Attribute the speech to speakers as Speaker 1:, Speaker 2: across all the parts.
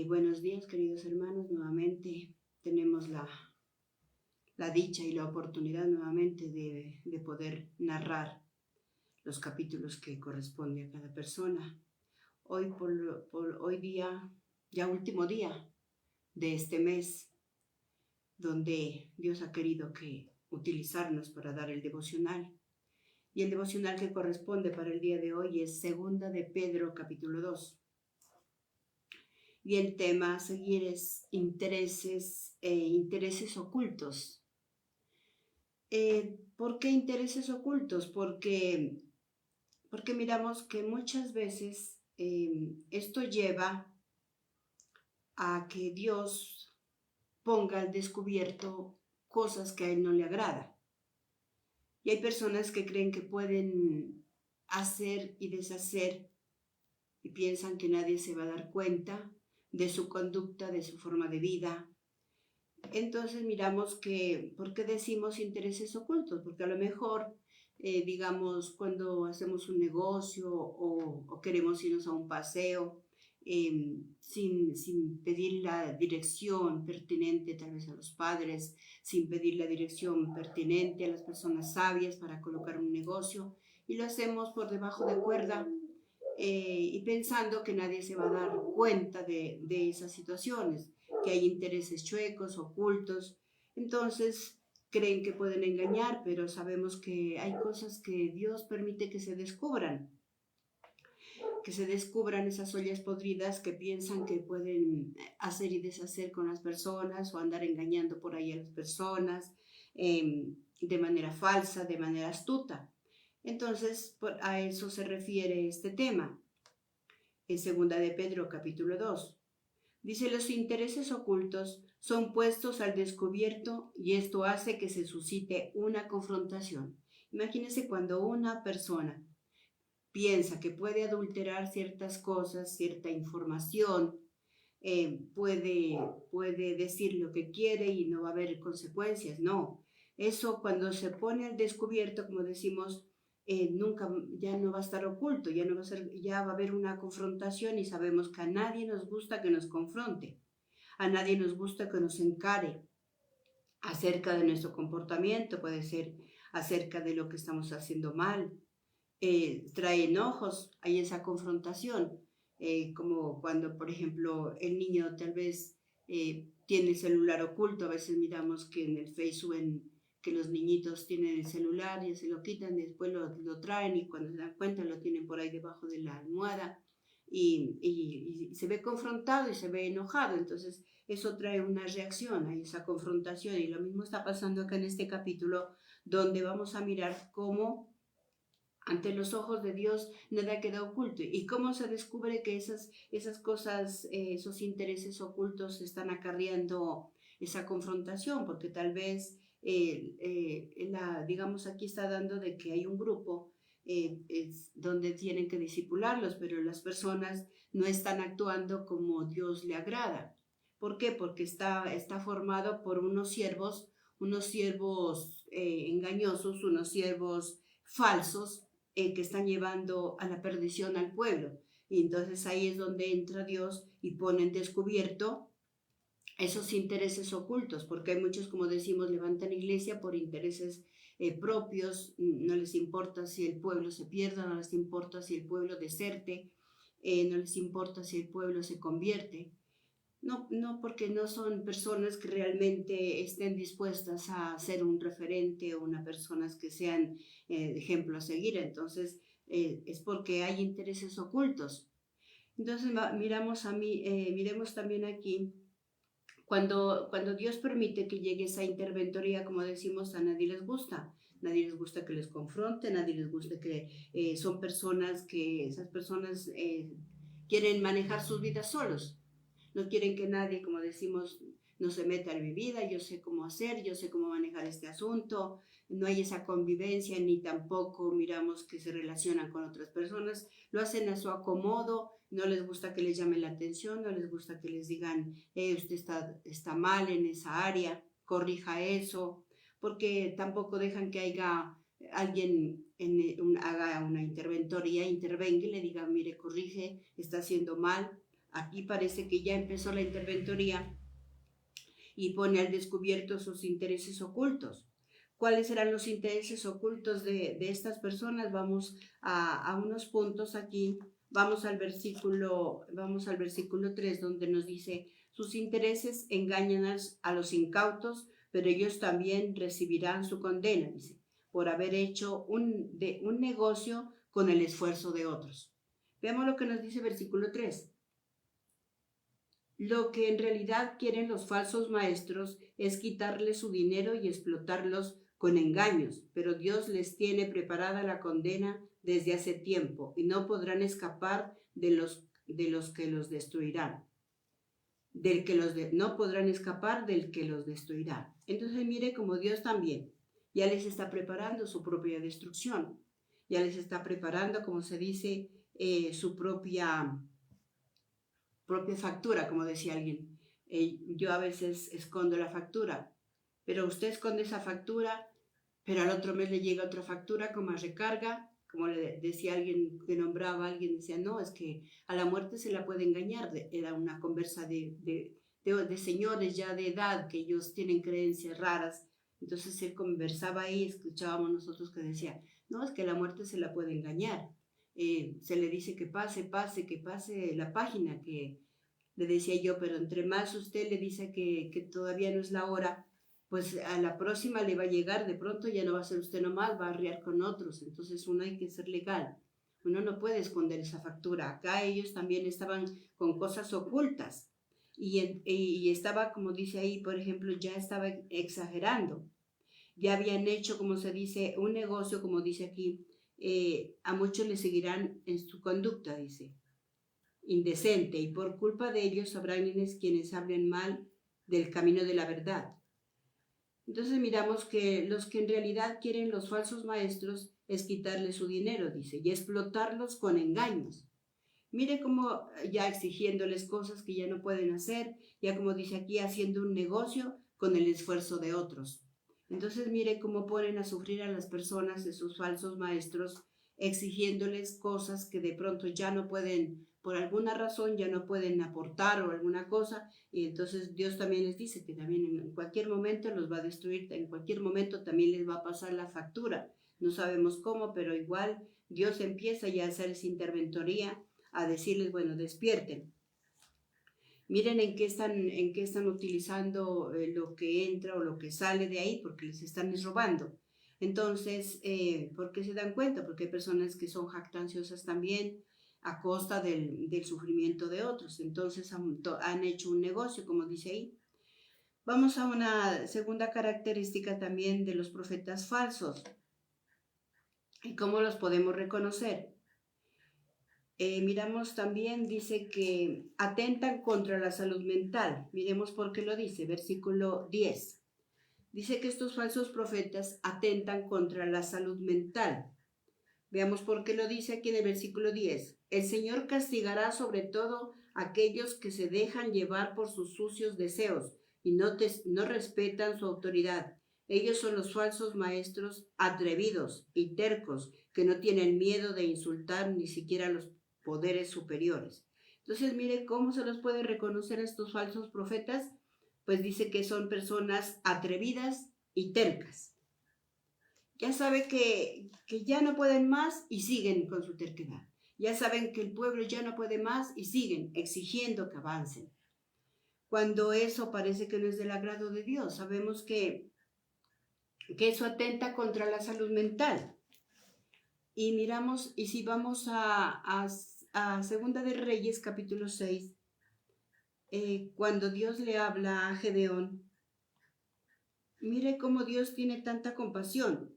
Speaker 1: Buenos días, queridos hermanos. Nuevamente tenemos la dicha y la oportunidad nuevamente de poder narrar los capítulos que corresponde a cada persona. Hoy, por hoy día, ya último día de este mes, donde Dios ha querido que utilizarnos para dar el devocional. Y el devocional que corresponde para el día de hoy es Segunda de Pedro, capítulo 2. Y el tema a seguir es intereses ocultos. ¿Por qué intereses ocultos? Porque miramos que muchas veces esto lleva a que Dios ponga al descubierto cosas que a Él no le agrada. Y hay personas que creen que pueden hacer y deshacer y piensan que nadie se va a dar cuenta de su conducta, de su forma de vida. Entonces miramos que, ¿por qué decimos intereses ocultos? Porque a lo mejor, digamos, cuando hacemos un negocio o queremos irnos a un paseo, sin pedir la dirección pertinente tal vez a los padres, sin pedir la dirección pertinente a las personas sabias para colocar un negocio, y lo hacemos por debajo de cuerda, y pensando que nadie se va a dar cuenta de esas situaciones, que hay intereses chuecos, ocultos. Entonces creen que pueden engañar, pero sabemos que hay cosas que Dios permite que se descubran esas ollas podridas que piensan que pueden hacer y deshacer con las personas o andar engañando por ahí a las personas de manera falsa, de manera astuta. Entonces, a eso se refiere este tema. En segunda de Pedro, capítulo 2. Dice, los intereses ocultos son puestos al descubierto y esto hace que se suscite una confrontación. Imagínense cuando una persona piensa que puede adulterar ciertas cosas, cierta información, puede decir lo que quiere y no va a haber consecuencias. No, eso cuando se pone al descubierto, como decimos, nunca, ya no va a estar oculto, ya va a haber una confrontación y sabemos que a nadie nos gusta que nos confronte, a nadie nos gusta que nos encare acerca de nuestro comportamiento, puede ser acerca de lo que estamos haciendo mal. Trae enojos, hay esa confrontación, como cuando, por ejemplo, el niño tal vez tiene el celular oculto. A veces miramos que en el Facebook, que los niñitos tienen el celular y se lo quitan, después lo traen y cuando se dan cuenta lo tienen por ahí debajo de la almohada y se ve confrontado y se ve enojado. Entonces eso trae una reacción a esa confrontación, y lo mismo está pasando acá en este capítulo, donde vamos a mirar cómo ante los ojos de Dios nada queda oculto. ¿Y cómo se descubre que esas cosas, esos intereses ocultos están acarreando esa confrontación? Porque tal vez, digamos, aquí está dando de que hay un grupo donde tienen que discipularlos, pero las personas no están actuando como Dios le agrada. ¿Por qué? Porque está formado por unos siervos engañosos, unos siervos falsos, que están llevando a la perdición al pueblo. Y entonces ahí es donde entra Dios y pone en descubierto esos intereses ocultos, porque hay muchos, como decimos, levantan iglesia por intereses propios. No les importa si el pueblo se pierda, no les importa si el pueblo deserte, no les importa si el pueblo se convierte. No, porque no son personas que realmente estén dispuestas a ser un referente o unas personas que sean ejemplo a seguir. Entonces, es porque hay intereses ocultos. Entonces, miremos también aquí, cuando Dios permite que llegue esa interventoría, como decimos, a nadie les gusta. Nadie les gusta que les confronte, nadie les gusta que son personas que esas personas quieren manejar sus vidas solos. No quieren que nadie, como decimos, no se meta en mi vida. Yo sé cómo hacer, yo sé cómo manejar este asunto. No hay esa convivencia, ni tampoco miramos que se relacionan con otras personas. Lo hacen a su acomodo, no les gusta que les llamen la atención, no les gusta que les digan, usted está mal en esa área, corrija eso, porque tampoco dejan que haya alguien haga una interventoría, intervenga y le diga, mire, corrige, está haciendo mal, Aquí parece que ya empezó la interventoría y pone al descubierto sus intereses ocultos. ¿Cuáles serán los intereses ocultos de estas personas? Vamos a unos puntos aquí. Vamos al versículo 3, donde nos dice: sus intereses engañan a los incautos, pero ellos también recibirán su condena, dice, por haber hecho un negocio con el esfuerzo de otros. Veamos lo que nos dice versículo 3. Lo que en realidad quieren los falsos maestros es quitarles su dinero y explotarlos con engaños, pero Dios les tiene preparada la condena desde hace tiempo y no podrán escapar de los que los destruirán. No podrán escapar del que los destruirá. Entonces mire como Dios también ya les está preparando su propia destrucción, ya les está preparando, como se dice, su propia factura, como decía alguien. Yo a veces escondo la factura, pero usted esconde esa factura, pero al otro mes le llega otra factura como a recarga, como le decía alguien que nombraba a alguien, decía, no, es que a la muerte se la puede engañar. Era una conversa de señores ya de edad, que ellos tienen creencias raras. Entonces él conversaba ahí, escuchábamos nosotros que decía, no, es que la muerte se la puede engañar. Se le dice que pase la página, que le decía yo, pero entre más usted le dice que todavía no es la hora, pues a la próxima le va a llegar, de pronto ya no va a ser usted nomás, va a arriar con otros. Entonces uno hay que ser legal, uno no puede esconder esa factura. Acá ellos también estaban con cosas ocultas y estaba, como dice ahí, por ejemplo, ya estaba exagerando. Ya habían hecho, como se dice, un negocio, como dice aquí, a muchos le seguirán en su conducta, dice, indecente, y por culpa de ellos habrán quienes hablen mal del camino de la verdad. Entonces miramos que los que en realidad quieren los falsos maestros es quitarles su dinero, dice, y explotarlos con engaños. Mire cómo ya exigiéndoles cosas que ya no pueden hacer, ya como dice aquí, haciendo un negocio con el esfuerzo de otros. Entonces mire cómo ponen a sufrir a las personas, esos falsos maestros, exigiéndoles cosas que de pronto ya no pueden, por alguna razón ya no pueden aportar o alguna cosa, y entonces Dios también les dice que también en cualquier momento los va a destruir, en cualquier momento también les va a pasar la factura. No sabemos cómo, pero igual Dios empieza ya a hacer esa interventoría, a decirles, bueno, despierten. Miren en qué están utilizando lo que entra o lo que sale de ahí, porque les están robando. Entonces, ¿por qué se dan cuenta? Porque hay personas que son jactanciosas también a costa del sufrimiento de otros. Entonces han hecho un negocio, como dice ahí. Vamos a una segunda característica también de los profetas falsos. ¿Y cómo los podemos reconocer? Miramos también, dice que atentan contra la salud mental. Miremos por qué lo dice, versículo 10. Dice que estos falsos profetas atentan contra la salud mental. Veamos por qué lo dice aquí en el versículo 10. El Señor castigará sobre todo a aquellos que se dejan llevar por sus sucios deseos y no respetan su autoridad. Ellos son los falsos maestros atrevidos y tercos que no tienen miedo de insultar ni siquiera a los poderes superiores. Entonces, mire cómo se los puede reconocer a estos falsos profetas. Pues dice que son personas atrevidas y tercas. Ya sabe que ya no pueden más y siguen con su terquedad. Ya saben que el pueblo ya no puede más y siguen exigiendo que avancen. Cuando eso parece que no es del agrado de Dios, sabemos que eso atenta contra la salud mental. Y miramos, y si vamos a Segunda de Reyes, capítulo 6, cuando Dios le habla a Gedeón, mire cómo Dios tiene tanta compasión.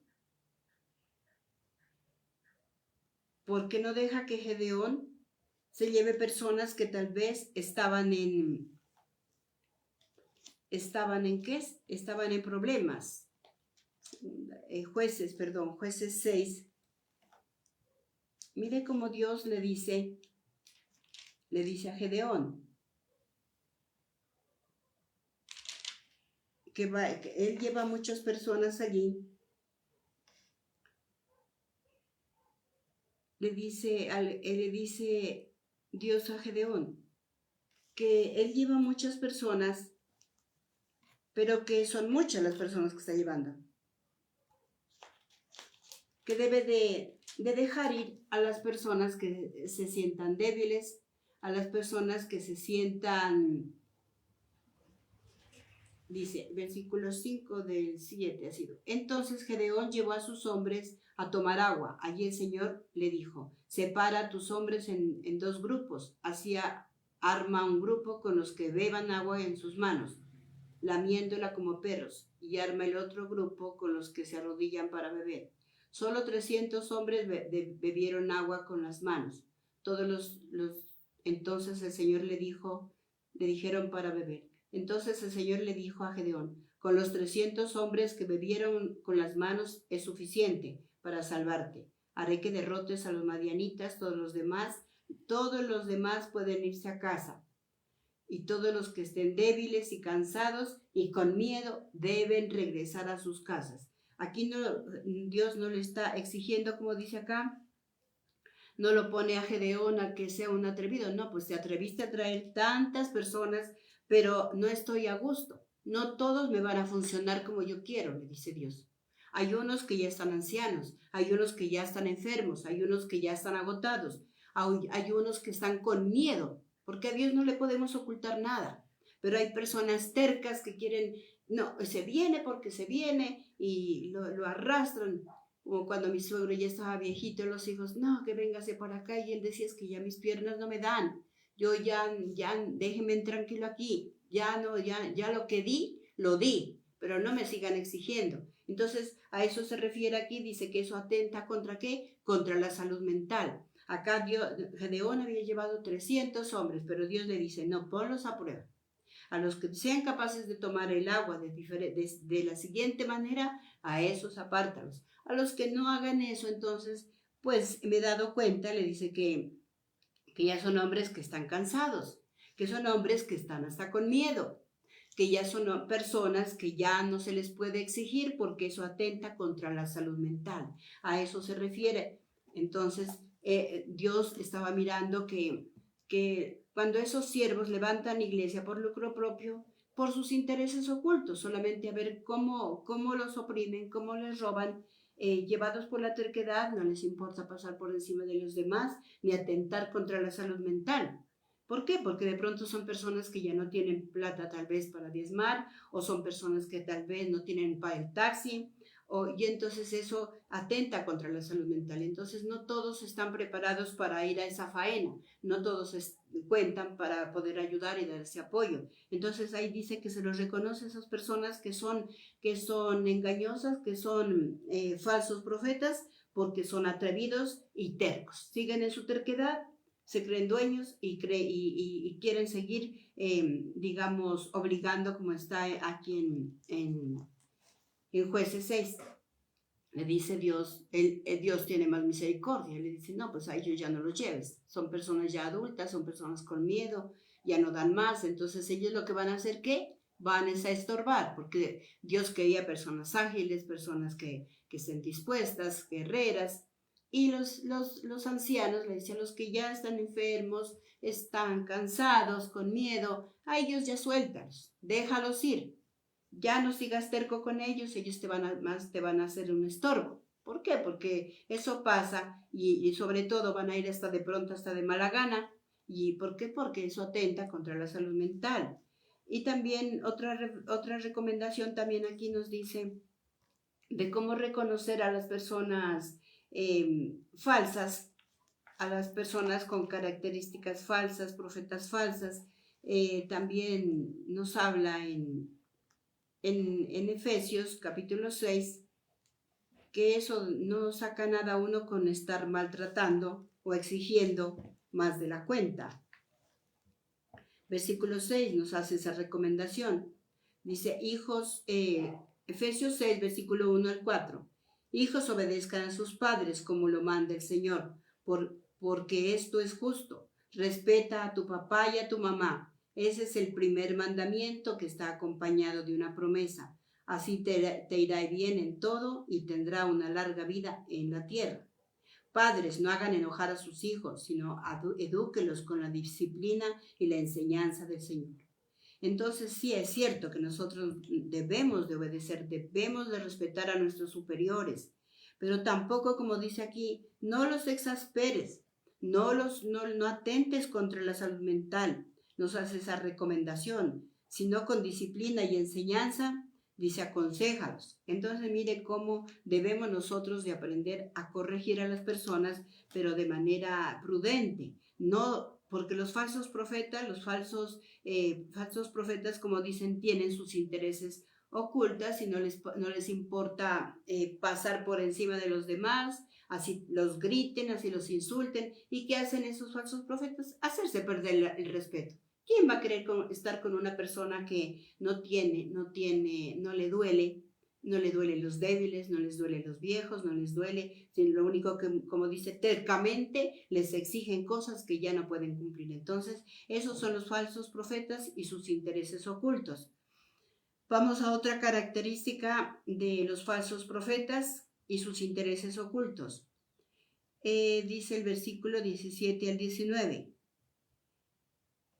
Speaker 1: Porque no deja que Gedeón se lleve personas que tal vez estaban en ¿qué? Estaban en problemas. Jueces 6. Mire cómo Dios le dice a Gedeón que él lleva a muchas personas allí. Le dice Dios a Gedeón, que él lleva muchas personas, pero que son muchas las personas que está llevando. Que debe de dejar ir a las personas que se sientan débiles, a las personas que se sientan, dice, versículo 5 del 7 ha sido. Entonces Gedeón llevó a sus hombres a tomar agua. Allí el Señor le dijo, separa a tus hombres en dos grupos. Así arma un grupo con los que beban agua en sus manos, lamiéndola como perros, y arma el otro grupo con los que se arrodillan para beber. Solo 300 hombres bebieron agua con las manos. Todos entonces el Señor le dijeron para beber. Entonces el Señor le dijo a Gedeón, con los 300 hombres que bebieron con las manos es suficiente para salvarte. Haré que derrotes a los madianitas, todos los demás pueden irse a casa. Y todos los que estén débiles y cansados y con miedo deben regresar a sus casas. Aquí Dios no le está exigiendo, como dice acá, no lo pone a Gedeón a que sea un atrevido. No, pues te atreviste a traer tantas personas, pero no estoy a gusto. No todos me van a funcionar como yo quiero, le dice Dios. Hay unos que ya están ancianos, hay unos que ya están enfermos, hay unos que ya están agotados, hay unos que están con miedo, porque a Dios no le podemos ocultar nada. Pero hay personas tercas que quieren, no, se viene porque se viene y lo arrastran. Como cuando mi suegro ya estaba viejito, los hijos, no, que véngase para acá. Y él decía, es que ya mis piernas no me dan. Yo ya, déjenme tranquilo aquí. Ya no, ya lo que di, lo di. Pero no me sigan exigiendo. Entonces, a eso se refiere aquí. Dice que eso atenta contra ¿qué? Contra la salud mental. Acá Gedeón había llevado 300 hombres, pero Dios le dice, no, ponlos a prueba. A los que sean capaces de tomar el agua de la siguiente manera, a esos apártalos. A los que no hagan eso, entonces, pues me he dado cuenta, le dice que ya son hombres que están cansados, que son hombres que están hasta con miedo, que ya son personas que ya no se les puede exigir porque eso atenta contra la salud mental. A eso se refiere. Entonces, Dios estaba mirando que cuando esos siervos levantan iglesia por lucro propio, por sus intereses ocultos, solamente a ver cómo los oprimen, cómo les roban, llevados por la terquedad, no les importa pasar por encima de los demás, ni atentar contra la salud mental. ¿Por qué? Porque de pronto son personas que ya no tienen plata tal vez para diezmar, o son personas que tal vez no tienen para el taxi, y entonces eso atenta contra la salud mental. Entonces no todos están preparados para ir a esa faena, no todos cuentan para poder ayudar y dar ese apoyo. Entonces ahí dice que se los reconoce a esas personas que son engañosas, que son falsos profetas, porque son atrevidos y tercos. Siguen en su terquedad, se creen dueños y quieren seguir, digamos, obligando, como está aquí en Jueces 6. Le dice Dios, Dios tiene más misericordia. Le dice, no, pues a ellos ya no los lleves. Son personas ya adultas, son personas con miedo, ya no dan más. Entonces ellos lo que van a hacer, ¿qué? Van a estorbar, porque Dios quería personas ágiles, personas que estén dispuestas, guerreras. Y los ancianos, le dice a los que ya están enfermos, están cansados, con miedo, a ellos ya suéltalos, déjalos ir. Ya no sigas terco con ellos te van a hacer un estorbo. ¿Por qué? Porque eso pasa y sobre todo van a ir hasta de pronto, hasta de mala gana. ¿Y por qué? Porque eso atenta contra la salud mental. Y también otra recomendación también aquí nos dice de cómo reconocer a las personas falsas, a las personas con características falsas, profetas falsas. También nos habla en Efesios capítulo 6, que eso no saca nada uno con estar maltratando o exigiendo más de la cuenta. Versículo 6 nos hace esa recomendación. Dice, hijos, Efesios 6, versículo 1 al 4. Hijos, obedezcan a sus padres como lo manda el Señor, porque esto es justo. Respeta a tu papá y a tu mamá. Ese es el primer mandamiento que está acompañado de una promesa. Así te irá bien en todo y tendrá una larga vida en la tierra. Padres, no hagan enojar a sus hijos, sino edúquelos con la disciplina y la enseñanza del Señor. Entonces sí es cierto que nosotros debemos de obedecer, debemos de respetar a nuestros superiores, pero tampoco, como dice aquí, no los exasperes, no atentes contra la salud mental, nos hace esa recomendación, sino con disciplina y enseñanza, dice aconséjalos. Entonces mire cómo debemos nosotros de aprender a corregir a las personas, pero de manera prudente, no porque los falsos profetas, falsos profetas, como dicen, tienen sus intereses ocultas y no les importa pasar por encima de los demás, así los griten, así los insulten. ¿Y qué hacen esos falsos profetas? Hacerse perder el respeto. ¿Quién va a querer estar con una persona que no le duele? No le duelen los débiles, no les duelen los viejos, no les duele, sino lo único que, como dice, tercamente les exigen cosas que ya no pueden cumplir. Entonces, esos son los falsos profetas y sus intereses ocultos. Vamos a otra característica de los falsos profetas y sus intereses ocultos. Dice el versículo 17 al 19.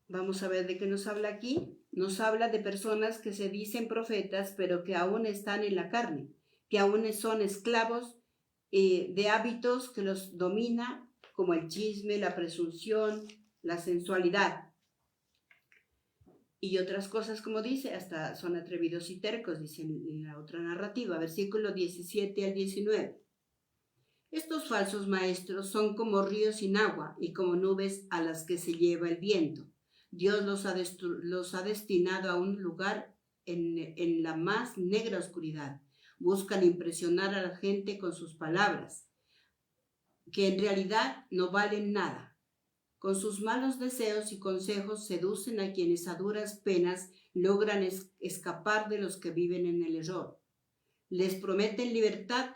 Speaker 1: Vamos a ver de qué nos habla aquí. Nos habla de personas que se dicen profetas, pero que aún están en la carne, que aún son esclavos de hábitos que los domina, como el chisme, la presunción, la sensualidad. Y otras cosas, como dice, hasta son atrevidos y tercos, dice en la otra narrativa, versículo 17 al 19. Estos falsos maestros son como ríos sin agua y como nubes a las que se lleva el viento. Dios los ha destinado a un lugar en la más negra oscuridad. Buscan impresionar a la gente con sus palabras, que en realidad no valen nada. Con sus malos deseos y consejos seducen a quienes a duras penas logran escapar de los que viven en el error. Les prometen libertad,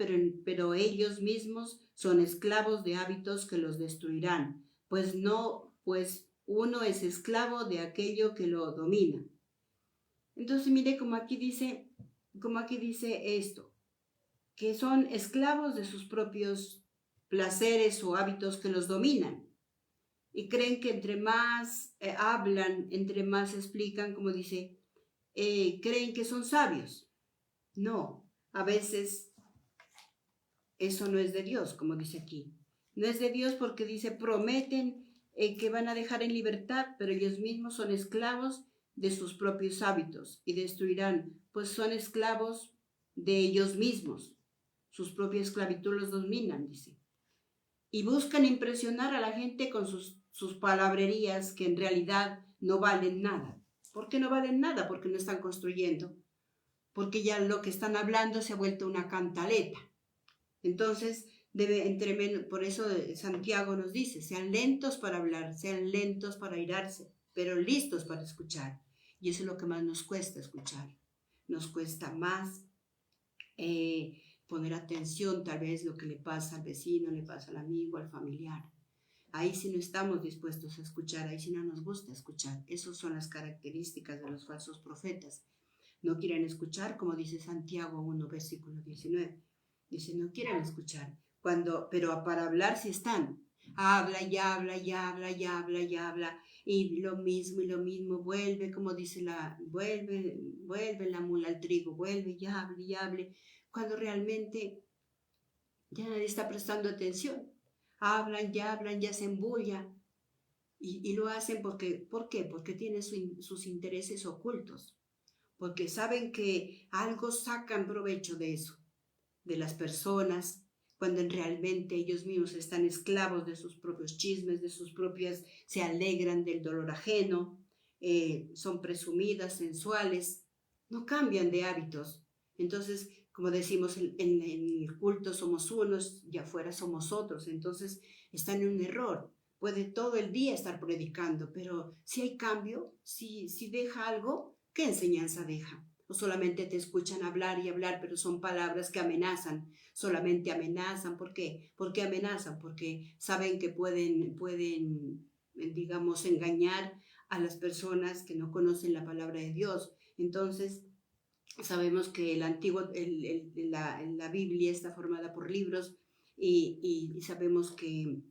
Speaker 1: pero ellos mismos son esclavos de hábitos que los destruirán, pues uno es esclavo de aquello que lo domina. Entonces mire como aquí dice esto, que son esclavos de sus propios placeres o hábitos que los dominan. Y creen que entre más hablan, entre más explican, como dice, creen que son sabios. No, a veces eso no es de Dios, como dice aquí. No es de Dios porque dice, prometen que van a dejar en libertad, pero ellos mismos son esclavos de sus propios hábitos y destruirán, pues son esclavos de ellos mismos. Sus propias esclavitud los dominan, dice. Y buscan impresionar a la gente con sus palabrerías que en realidad no valen nada. ¿Por qué no valen nada? Porque no están construyendo. Porque ya lo que están hablando se ha vuelto una cantaleta. Entonces, por eso Santiago nos dice, sean lentos para hablar, sean lentos para airarse, pero listos para escuchar. Y eso es lo que más nos cuesta escuchar. Nos cuesta más poner atención tal vez lo que le pasa al vecino, le pasa al amigo, al familiar. Ahí sí no estamos dispuestos a escuchar, ahí sí no nos gusta escuchar. Esas son las características de los falsos profetas. No quieren escuchar, como dice Santiago 1, versículo 19. Dice, no quieren escuchar, pero para hablar sí están. Habla y habla y habla y habla y habla. Y lo mismo, vuelve, como dice vuelve la mula al trigo, vuelve y hable y hable. Cuando realmente ya nadie está prestando atención. Hablan, ya se embulla. Y lo hacen ¿por qué? Porque tienen sus intereses ocultos. Porque saben que algo sacan provecho de eso, de las personas, cuando realmente ellos mismos están esclavos de sus propios chismes, se alegran del dolor ajeno, son presumidas, sensuales, no cambian de hábitos. Entonces, como decimos, en el culto somos unos y afuera somos otros, entonces están en un error. Puede todo el día estar predicando, pero si hay cambio, si deja algo, ¿qué enseñanza deja? O solamente te escuchan hablar y hablar, pero son palabras que amenazan, solamente amenazan. ¿Por qué? ¿Por qué amenazan? Porque saben que pueden, digamos, engañar a las personas que no conocen la palabra de Dios. Entonces, sabemos que la Biblia está formada por libros y sabemos que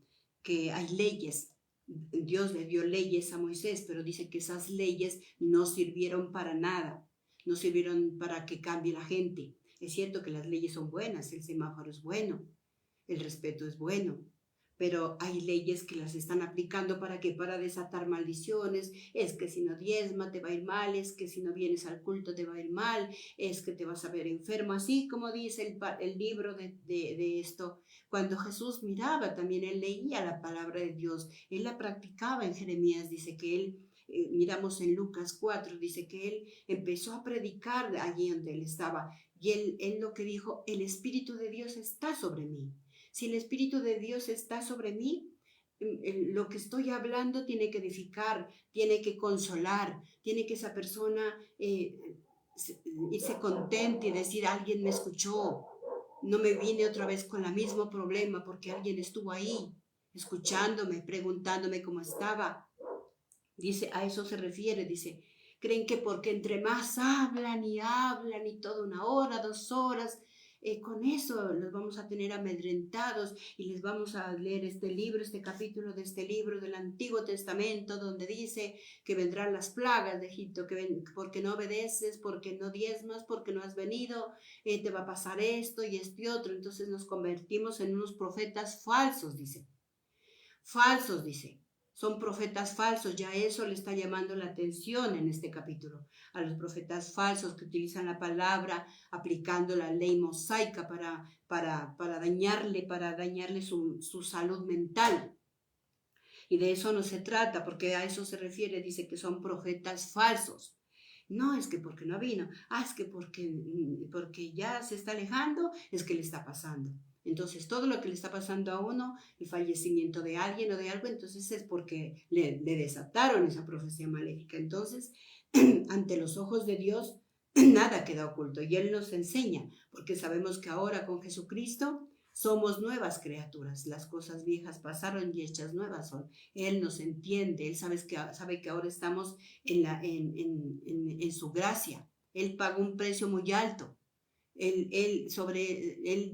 Speaker 1: hay leyes. Dios le dio leyes a Moisés, pero dice que esas leyes no sirvieron para nada, no sirvieron para que cambie la gente. Es cierto que las leyes son buenas, el semáforo es bueno, el respeto es bueno, pero hay leyes que las están aplicando para desatar maldiciones. Es que si no diezma te va a ir mal, es que si no vienes al culto te va a ir mal, es que te vas a ver enfermo, así como dice el libro de esto. Cuando Jesús miraba, también él leía la palabra de Dios, él la practicaba. En Jeremías dice que él, miramos en Lucas 4, dice que él empezó a predicar allí donde él estaba, y él lo que dijo: el Espíritu de Dios está sobre mí. Si el Espíritu de Dios está sobre mí, lo que estoy hablando tiene que edificar, tiene que consolar, tiene que esa persona irse contenta y decir: alguien me escuchó, no me vine otra vez con el mismo problema, porque alguien estuvo ahí, escuchándome, preguntándome cómo estaba. Dice, a eso se refiere, dice, creen que porque entre más hablan y toda 1 hora, 2 horas, con eso los vamos a tener amedrentados y les vamos a leer este libro, este capítulo de este libro del Antiguo Testamento, donde dice que vendrán las plagas de Egipto, porque no obedeces, porque no diezmas, porque no has venido, te va a pasar esto y este y otro. Entonces nos convertimos en unos profetas falsos, dice. Falsos, dice. Son profetas falsos, ya eso le está llamando la atención en este capítulo, a los profetas falsos que utilizan la palabra aplicando la ley mosaica para dañarle su salud mental. Y de eso no se trata, porque a eso se refiere, dice que son profetas falsos. No es que porque no vino, es que porque ya se está alejando, es que le está pasando. Entonces, todo lo que le está pasando a uno, el fallecimiento de alguien o de algo, entonces es porque le desataron esa profecía maléfica. Entonces, ante los ojos de Dios, nada queda oculto. Y Él nos enseña, porque sabemos que ahora con Jesucristo somos nuevas criaturas. Las cosas viejas pasaron y hechas nuevas son. Él nos entiende, Él sabe que ahora estamos en su gracia. Él pagó un precio muy alto. Él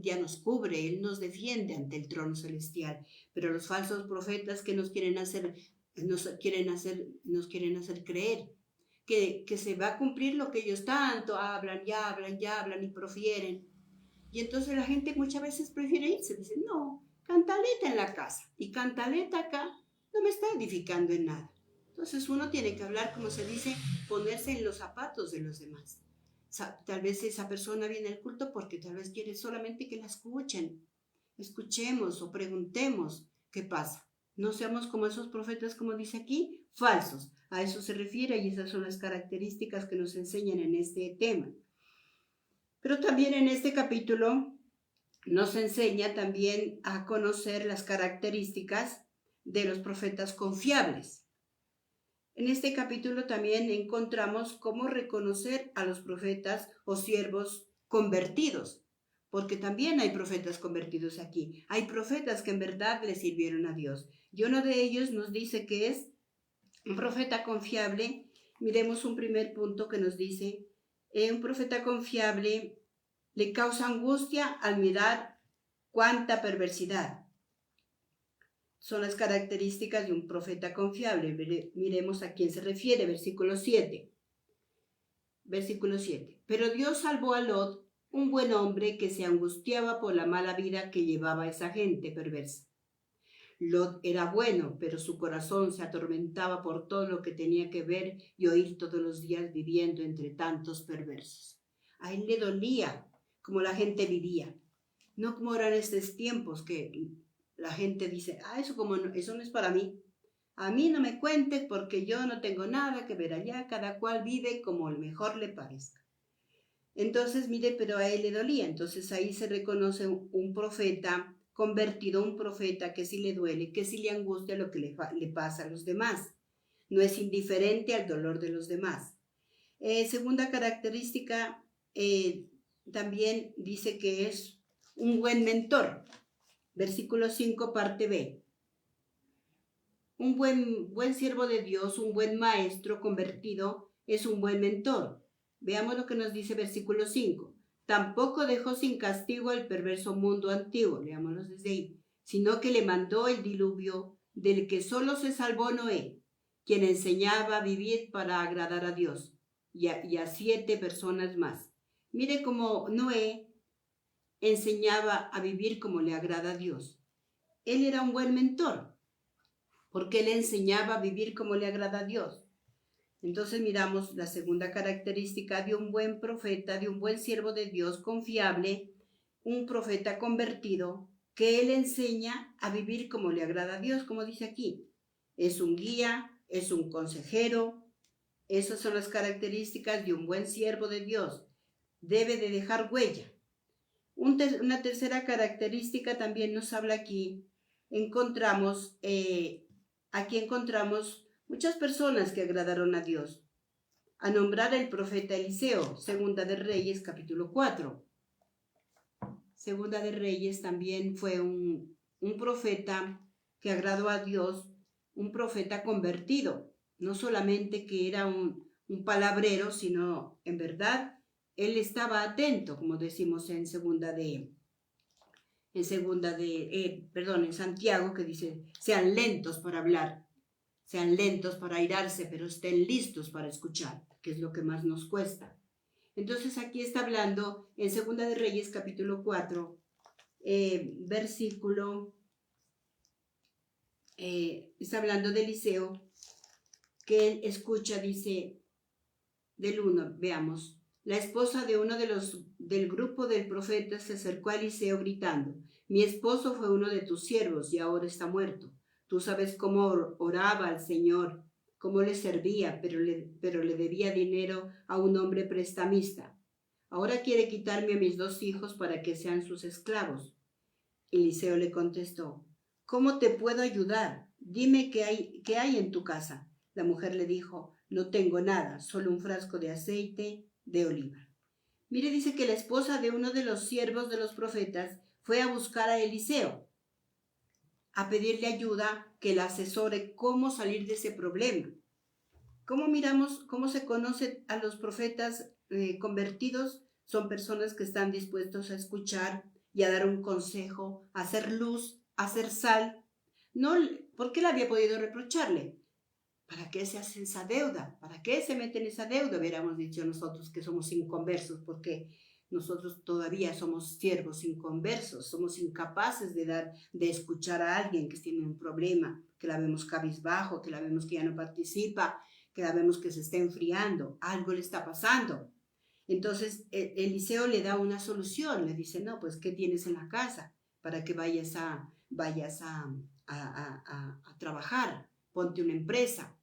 Speaker 1: ya nos cubre, Él nos defiende ante el trono celestial. Pero los falsos profetas que nos quieren hacer creer que se va a cumplir lo que ellos tanto hablan y profieren. Y entonces la gente muchas veces prefiere irse, dice: no, cantaleta en la casa, y cantaleta acá no me está edificando en nada. Entonces uno tiene que hablar, como se dice, ponerse en los zapatos de los demás. Tal vez esa persona viene al culto porque tal vez quiere solamente que la escuchemos o preguntemos qué pasa. No seamos como esos profetas, como dice aquí, falsos. A eso se refiere, y esas son las características que nos enseñan en este tema. Pero también en este capítulo nos enseña también a conocer las características de los profetas confiables. En este capítulo también encontramos cómo reconocer a los profetas o siervos convertidos, porque también hay profetas convertidos aquí. Hay profetas que en verdad le sirvieron a Dios. Y uno de ellos nos dice que es un profeta confiable. Miremos un primer punto que nos dice: un profeta confiable le causa angustia al mirar cuánta perversidad. Son las características de un profeta confiable. Miremos a quién se refiere, versículo 7. Versículo 7. Pero Dios salvó a Lot, un buen hombre que se angustiaba por la mala vida que llevaba esa gente perversa. Lot era bueno, pero su corazón se atormentaba por todo lo que tenía que ver y oír todos los días viviendo entre tantos perversos. A él le dolía como la gente vivía, no como eran estos tiempos que la gente dice: eso no es para mí. A mí no me cuentes porque yo no tengo nada que ver allá, cada cual vive como el mejor le parezca. Entonces, mire, pero a él le dolía. Entonces ahí se reconoce un profeta convertido, un profeta que sí le duele, que sí le angustia lo que le pasa a los demás. No es indiferente al dolor de los demás. Segunda característica, también dice que es un buen mentor. Versículo 5, parte B. Un buen siervo de Dios, un buen maestro convertido, es un buen mentor. Veamos lo que nos dice versículo 5. Tampoco dejó sin castigo al perverso mundo antiguo, leámoslo desde ahí, sino que le mandó el diluvio del que solo se salvó Noé, quien enseñaba a vivir para agradar a Dios y a 7 personas más. Mire cómo Noé enseñaba a vivir como le agrada a Dios. Él era un buen mentor, porque él enseñaba a vivir como le agrada a Dios. Entonces miramos la segunda característica de un buen profeta, de un buen siervo de Dios confiable, un profeta convertido, que él enseña a vivir como le agrada a Dios, como dice aquí. Es un guía, es un consejero. Esas son las características de un buen siervo de Dios. Debe de dejar huella. Una tercera característica también nos habla aquí. Aquí encontramos muchas personas que agradaron a Dios. A nombrar el profeta Eliseo, Segunda de Reyes, capítulo 4. Segunda de Reyes también fue un profeta que agradó a Dios, un profeta convertido. No solamente que era un palabrero, sino en verdad él estaba atento, como decimos en en Santiago, que dice, sean lentos para hablar, sean lentos para airarse, pero estén listos para escuchar, que es lo que más nos cuesta. Entonces aquí está hablando en Segunda de Reyes, capítulo 4, está hablando de Eliseo, que él escucha, dice, del 1, veamos. La esposa de uno del grupo del profeta se acercó a Eliseo gritando, mi esposo fue uno de tus siervos y ahora está muerto. Tú sabes cómo oraba al Señor, cómo le servía, pero le debía dinero a un hombre prestamista. Ahora quiere quitarme a mis 2 hijos para que sean sus esclavos. Eliseo le contestó, ¿cómo te puedo ayudar? Dime qué hay en tu casa. La mujer le dijo, no tengo nada, solo un frasco de aceite de oliva. Mire, dice que la esposa de uno de los siervos de los profetas fue a buscar a Eliseo, a pedirle ayuda, que la asesore cómo salir de ese problema. ¿Cómo miramos, cómo se conoce a los profetas convertidos? Son personas que están dispuestos a escuchar y a dar un consejo, a hacer luz, a hacer sal. No, ¿por qué le había podido reprocharle? ¿Para qué se hace esa deuda? ¿Para qué se mete en esa deuda? Hubiéramos dicho nosotros que somos inconversos, porque nosotros todavía somos siervos inconversos, somos incapaces de escuchar a alguien que tiene un problema, que la vemos cabizbajo, que la vemos que ya no participa, que la vemos que se está enfriando, algo le está pasando. Entonces Eliseo le da una solución, le dice, no, pues ¿qué tienes en la casa? Para que vayas a trabajar, ponte una empresa.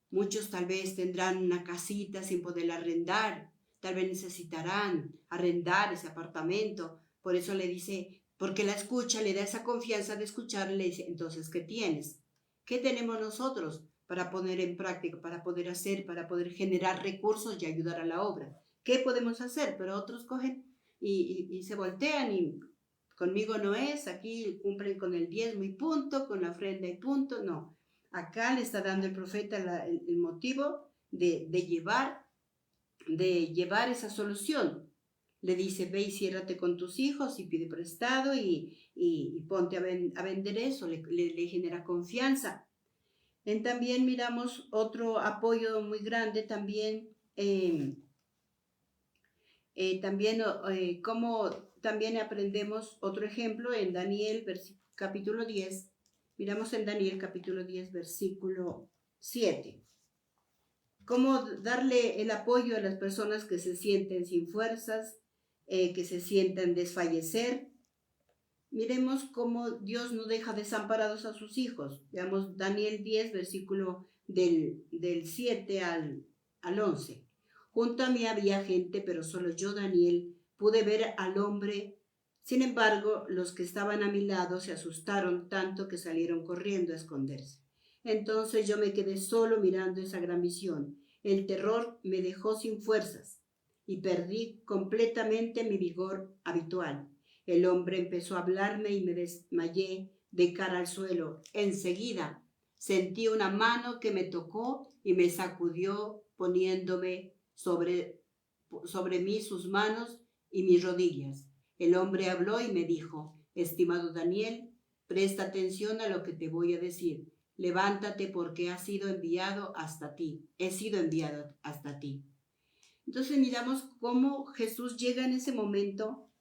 Speaker 1: Muchos tal vez tendrán una casita sin poderla arrendar, tal vez necesitarán arrendar ese apartamento. Por eso le dice, porque la escucha, le da esa confianza de escuchar, le dice, entonces, ¿qué tienes? ¿Qué tenemos nosotros para poner en práctica, para poder hacer, para poder generar recursos y ayudar a la obra? ¿Qué podemos hacer? Pero otros cogen y se voltean y conmigo no es, aquí cumplen con el diezmo y punto, con la ofrenda y punto, no. Acá le está dando el profeta el motivo de llevar esa solución. Le dice, ve y ciérrate con tus hijos y pide prestado y ponte a vender eso, le genera confianza. También miramos otro apoyo muy grande también, como también aprendemos otro ejemplo en Daniel capítulo 10. Miramos en Daniel capítulo 10, versículo 7. Cómo darle el apoyo a las personas que se sienten sin fuerzas, que se sientan desfallecer. Miremos cómo Dios no deja desamparados a sus hijos. Veamos Daniel 10, versículo del 7 al 11. Junto a mí había gente, pero solo yo, Daniel, pude ver al hombre. Sin embargo, los que estaban a mi lado se asustaron tanto que salieron corriendo a esconderse. Entonces yo me quedé solo mirando esa gran visión. El terror me dejó sin fuerzas y perdí completamente mi vigor habitual. El hombre empezó a hablarme y me desmayé de cara al suelo. Enseguida sentí una mano que me tocó y me sacudió poniéndome sobre mí sus manos y mis rodillas. El hombre habló y me dijo: estimado Daniel, presta atención a lo que te voy a decir. Levántate porque he sido enviado hasta ti. Entonces miramos cómo Jesús llega en ese momento,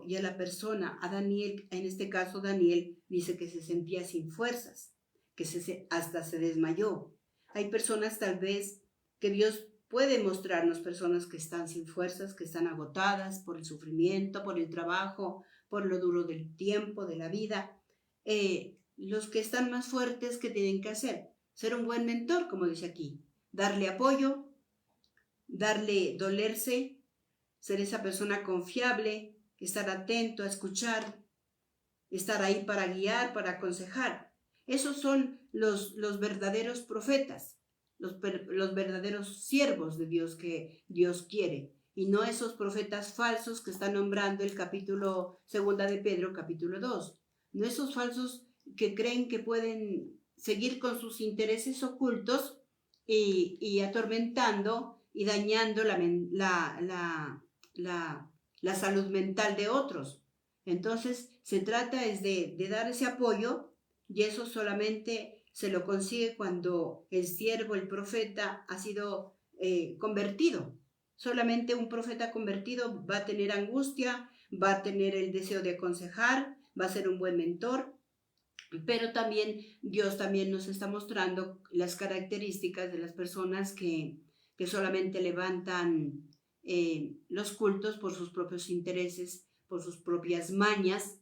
Speaker 1: y a la persona, a Daniel, en este caso Daniel, dice que se sentía sin fuerzas, que hasta se desmayó. Hay personas tal vez que Dios puede mostrarnos, personas que están sin fuerzas, que están agotadas por el sufrimiento, por el trabajo, por lo duro del tiempo, de la vida. Los que están más fuertes, ¿qué tienen que hacer? Ser un buen mentor, como dice aquí, darle apoyo, dolerse, ser esa persona confiable, estar atento a escuchar, estar ahí para guiar, para aconsejar. Esos son los verdaderos profetas, los verdaderos siervos de Dios que Dios quiere, y no esos profetas falsos que está nombrando el capítulo 2 de Pedro, capítulo 2. No esos falsos que creen que pueden seguir con sus intereses ocultos y atormentando y dañando la salud mental de otros. Entonces se trata es de dar ese apoyo, y eso solamente se lo consigue cuando el siervo, el profeta, ha sido convertido. Solamente un profeta convertido va a tener angustia, va a tener el deseo de aconsejar, va a ser un buen mentor, pero también Dios también nos está mostrando las características de las personas que solamente levantan los cultos por sus propios intereses, por sus propias mañas,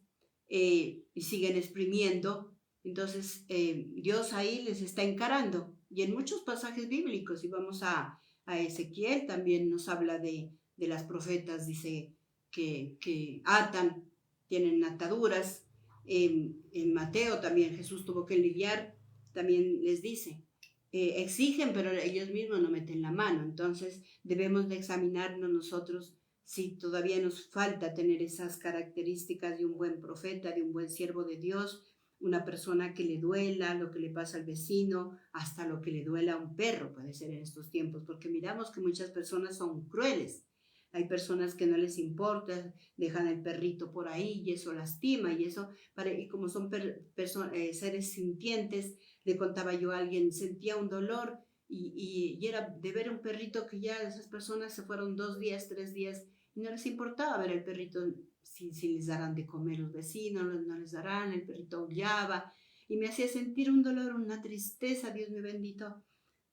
Speaker 1: y siguen exprimiendo. Entonces Dios ahí les está encarando, y en muchos pasajes bíblicos, y vamos a Ezequiel, también nos habla de las profetas, dice que atan, tienen ataduras. En Mateo también Jesús tuvo que lidiar, también les dice, exigen, pero ellos mismos no meten la mano. Entonces debemos de examinarnos nosotros si todavía nos falta tener esas características de un buen profeta, de un buen siervo de Dios, una persona que le duela lo que le pasa al vecino, hasta lo que le duela a un perro, puede ser en estos tiempos, porque miramos que muchas personas son crueles. Hay personas que no les importa, dejan el perrito por ahí y eso lastima, y como son seres sintientes. Le contaba yo a alguien, sentía un dolor y era de ver un perrito que ya esas personas se fueron 2 días, 3 días, y no les importaba ver el perrito, si les darán de comer los vecinos, no les darán, el perrito aullaba, y me hacía sentir un dolor, una tristeza, Dios mío bendito.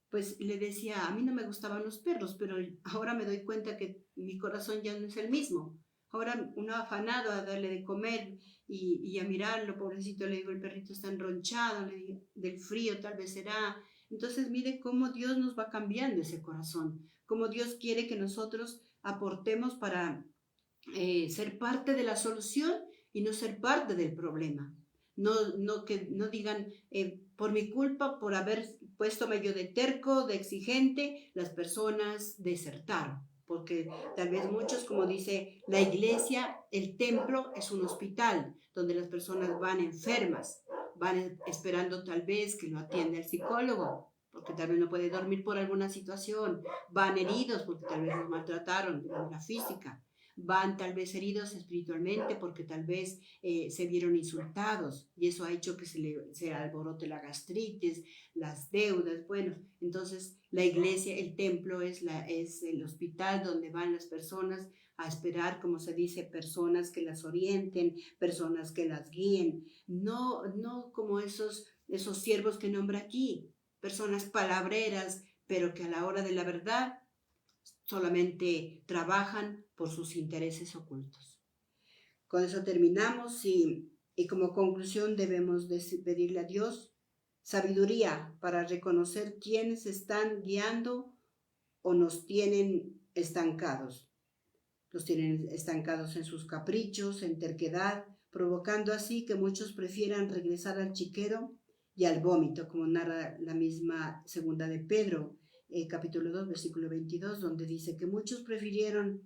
Speaker 1: Pues le decía, a mí no me gustaban los perros, pero ahora me doy cuenta que mi corazón ya no es el mismo. Ahora uno afanado a darle de comer y a mirarlo, pobrecito, le digo, el perrito está enronchado, le digo, del frío tal vez será. Entonces mire cómo Dios nos va cambiando ese corazón, cómo Dios quiere que nosotros aportemos para ser parte de la solución y no ser parte del problema. Que no digan, por mi culpa, por haber puesto medio de terco, de exigente, las personas desertaron. Porque tal vez muchos, como dice la iglesia, el templo es un hospital donde las personas van enfermas, van esperando tal vez que lo atienda el psicólogo, porque tal vez no puede dormir por alguna situación, van heridos porque tal vez los maltrataron de manera física, van tal vez heridos espiritualmente porque tal vez se vieron insultados, y eso ha hecho que se alborote la gastritis, las deudas. Bueno, entonces la iglesia, el templo es el hospital donde van las personas a esperar, como se dice, personas que las orienten, personas que las guíen, no como esos siervos que nombra aquí, personas palabreras, pero que a la hora de la verdad solamente trabajan por sus intereses ocultos. Con eso terminamos, y como conclusión debemos pedirle a Dios sabiduría para reconocer quiénes están guiando o nos tienen estancados. Los tienen estancados en sus caprichos, en terquedad, provocando así que muchos prefieran regresar al chiquero y al vómito, como narra la misma segunda de Pedro, capítulo 2, versículo 22, donde dice que muchos prefirieron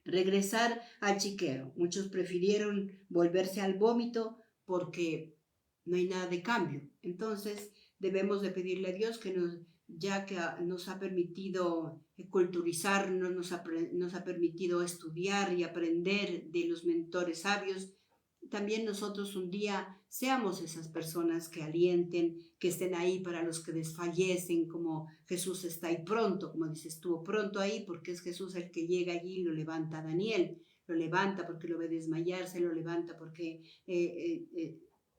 Speaker 1: regresar al chiquero, muchos prefirieron volverse al vómito porque no hay nada de cambio. Entonces debemos de pedirle a Dios que ya que nos ha permitido culturizarnos, nos ha permitido estudiar y aprender de los mentores sabios. También nosotros un día seamos esas personas que alienten, que estén ahí para los que desfallecen, como Jesús está ahí pronto, como dice, estuvo pronto ahí porque es Jesús el que llega allí y lo levanta a Daniel, lo levanta porque lo ve desmayarse, lo levanta porque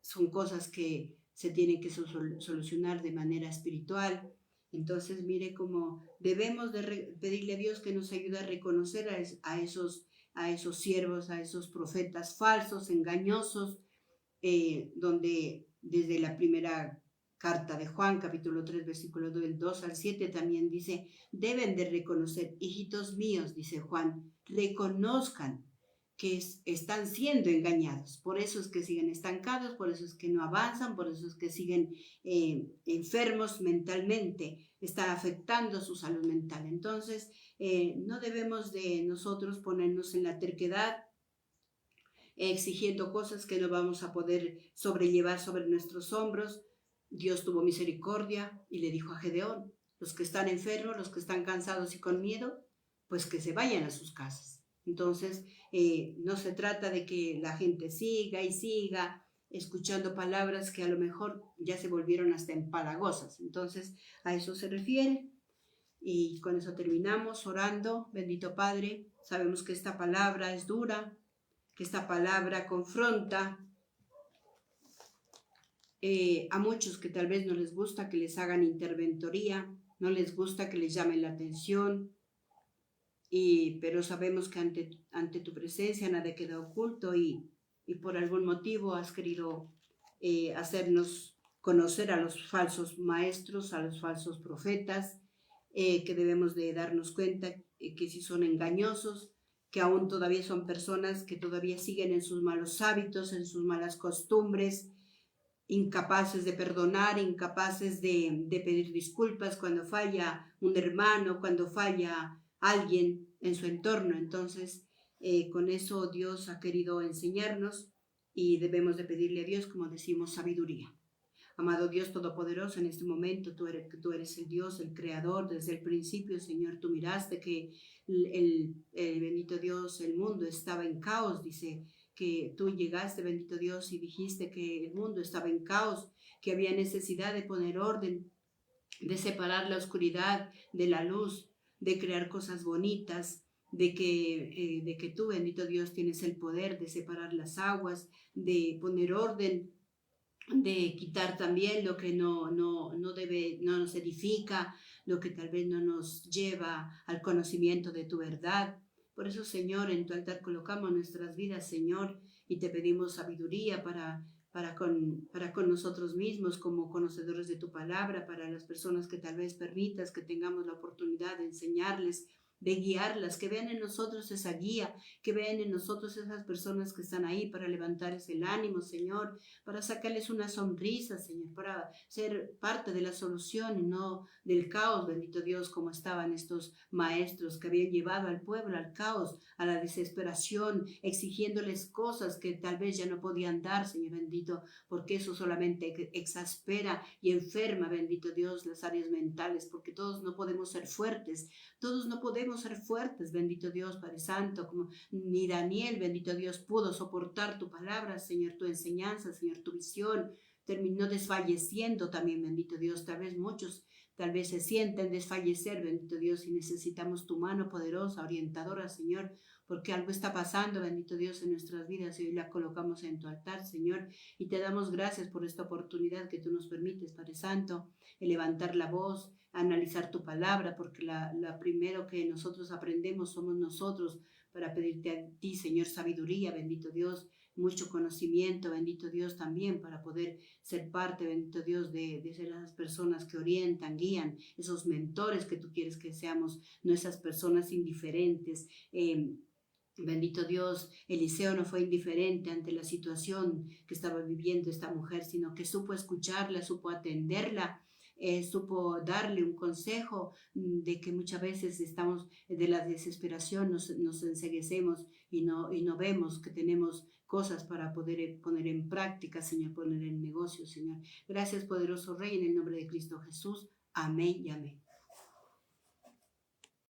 Speaker 1: son cosas que se tienen que solucionar de manera espiritual. Entonces, mire cómo debemos de pedirle a Dios que nos ayude a reconocer a esos siervos, a esos profetas falsos, engañosos, donde desde la primera carta de Juan, capítulo 3, versículo del 2 al 7, también dice, deben de reconocer, hijitos míos, dice Juan, reconozcan que están siendo engañados. Por eso es que siguen estancados, por eso es que no avanzan, por eso es que siguen enfermos mentalmente, está afectando su salud mental. Entonces, no debemos de nosotros ponernos en la terquedad, exigiendo cosas que no vamos a poder sobrellevar sobre nuestros hombros. Dios tuvo misericordia y le dijo a Gedeón, los que están enfermos, los que están cansados y con miedo, pues que se vayan a sus casas. Entonces, no se trata de que la gente siga y siga escuchando palabras que a lo mejor ya se volvieron hasta empalagosas. Entonces, a eso se refiere. Y con eso terminamos orando. Bendito Padre, sabemos que esta palabra es dura, que esta palabra confronta a muchos que tal vez no les gusta que les hagan interventoría, no les gusta que les llamen la atención, pero sabemos que ante tu presencia nada queda oculto y por algún motivo has querido hacernos conocer a los falsos maestros, a los falsos profetas, que debemos de darnos cuenta que si son engañosos, que aún todavía son personas que todavía siguen en sus malos hábitos, en sus malas costumbres, incapaces de perdonar, incapaces de pedir disculpas cuando falla un hermano, cuando falla alguien en su entorno. Entonces, con eso Dios ha querido enseñarnos y debemos de pedirle a Dios, como decimos, sabiduría. Amado Dios Todopoderoso, en este momento tú eres el Dios, el Creador. Desde el principio, Señor, tú miraste que el bendito Dios, el mundo estaba en caos. Dice que tú llegaste, bendito Dios, y dijiste que el mundo estaba en caos, que había necesidad de poner orden, de separar la oscuridad de la luz, de crear cosas bonitas, de que tú, bendito Dios, tienes el poder de separar las aguas, de poner orden, de quitar también lo que no nos edifica, lo que tal vez no nos lleva al conocimiento de tu verdad. Por eso, Señor, en tu altar colocamos nuestras vidas, Señor, y te pedimos sabiduría para con nosotros mismos como conocedores de tu palabra, para las personas que tal vez permitas que tengamos la oportunidad de enseñarles, de guiarlas, que vean en nosotros esa guía, que vean en nosotros esas personas que están ahí para levantarles el ánimo, Señor, para sacarles una sonrisa, Señor, para ser parte de la solución y no del caos, bendito Dios, como estaban estos maestros que habían llevado al pueblo al caos, a la desesperación, exigiéndoles cosas que tal vez ya no podían dar, Señor bendito, porque eso solamente exaspera y enferma, bendito Dios, las áreas mentales, porque todos no podemos ser fuertes, todos no podemos ser fuertes, bendito Dios, Padre Santo, como ni Daniel, bendito Dios, pudo soportar tu palabra, Señor, tu enseñanza, Señor, tu visión, terminó desfalleciendo también, bendito Dios. Tal vez muchos, tal vez se sienten desfallecer, bendito Dios, y necesitamos tu mano poderosa, orientadora, Señor, porque algo está pasando, bendito Dios, en nuestras vidas y hoy la colocamos en tu altar, Señor, y te damos gracias por esta oportunidad que tú nos permites, Padre Santo, de levantar la voz, analizar tu palabra, porque la primero que nosotros aprendemos somos nosotros, para pedirte a ti, Señor, sabiduría, bendito Dios, mucho conocimiento, bendito Dios, también para poder ser parte, bendito Dios, de ser esas personas que orientan, guían, esos mentores que tú quieres que seamos, no esas personas indiferentes. Bendito Dios, Eliseo no fue indiferente ante la situación que estaba viviendo esta mujer, sino que supo escucharla, supo atenderla, supo darle un consejo de que muchas veces estamos de la desesperación, nos enceguecemos y no vemos que tenemos cosas para poder poner en práctica, Señor, poner en negocio, Señor. Gracias, poderoso Rey, en el nombre de Cristo Jesús. Amén y amén.